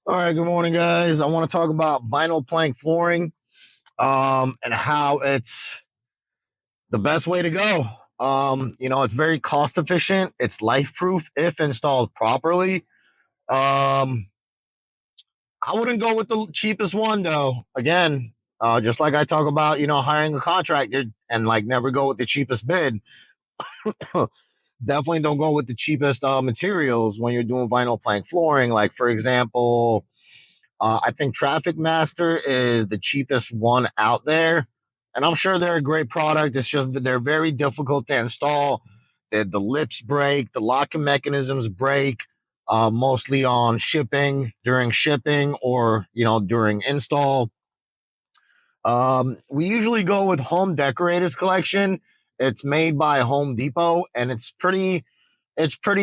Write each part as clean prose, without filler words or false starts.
All right, good morning, guys. I want to talk about vinyl plank flooring and how it's the best way to go. It's very cost efficient. It's life proof if installed properly. Um, I wouldn't go with the cheapest one though. Again, just like I talk about, hiring a contractor and like never go with the cheapest bid. Definitely don't go with the cheapest materials when you're doing vinyl plank flooring. Like for example, I think Traffic Master is the cheapest one out there, and I'm sure they're a great product. It's just that they're very difficult to install. The lips break, the locking mechanisms break, mostly on during shipping, or during install. We usually go with Home Decorators Collection. It's made by Home Depot, and it's pretty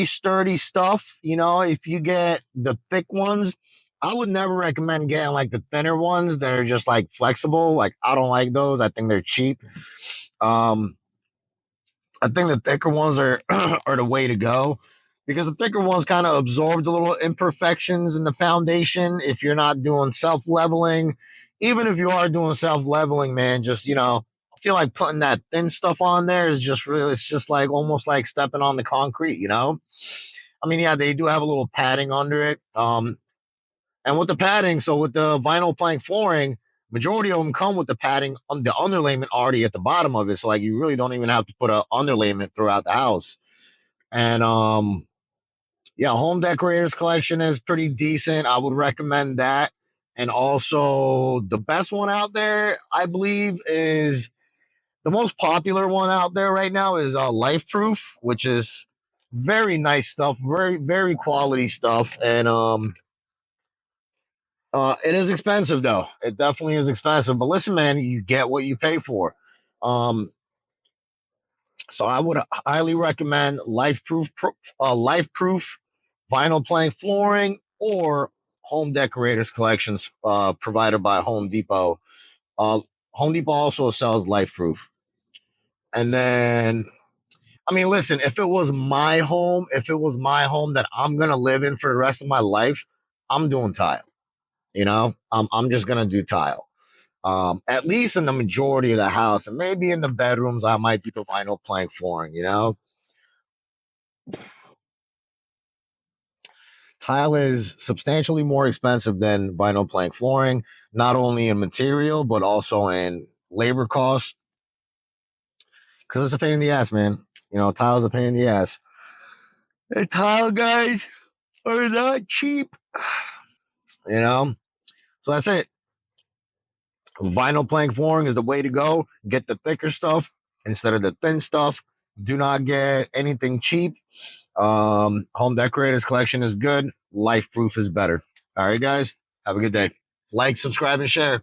sturdy stuff. If you get the thick ones, I would never recommend getting like the thinner ones that are just like flexible. Like I don't like those. I think they're cheap. Um, I think the thicker ones are are the way to go because the thicker ones kind of absorb the little imperfections in the foundation. If you're not doing self leveling, even if you are doing self leveling, man, just I feel like putting that thin stuff on there is just really, it's just like almost like stepping on the concrete. I mean, yeah, they do have a little padding under it. And with the padding, so with the vinyl plank flooring, majority of them come with the padding on the underlayment already at the bottom of it. So like you really don't even have to put a underlayment throughout the house. And yeah, Home Decorators Collection is pretty decent. I would recommend that. And also the best one out there, I believe, is the most popular one out there right now is Life Proof, which is very nice stuff, very very quality stuff, and it is expensive though. It definitely is expensive. But listen, man, you get what you pay for. Um, so I would highly recommend Life Proof vinyl plank flooring or Home Decorators Collections, provided by Home Depot. Uh, Home Depot also sells Life Proof, and then I mean, listen, if it was my home that I'm gonna live in for the rest of my life, I'm doing tile. I'm just gonna do tile. At least in the majority of the house, and maybe in the bedrooms, I might do vinyl plank flooring. Tile is substantially more expensive than vinyl plank flooring, not only in material but also in labor costs. Because it's a pain in the ass, man. Tile's a pain in the ass. The tile guys are not cheap. You know, so that's it. Vinyl plank flooring is the way to go. Get the thicker stuff instead of the thin stuff. Do not get anything cheap. Home Decorators Collection is good. Life Proof is better. All right, guys. Have a good day. Like, subscribe, and share.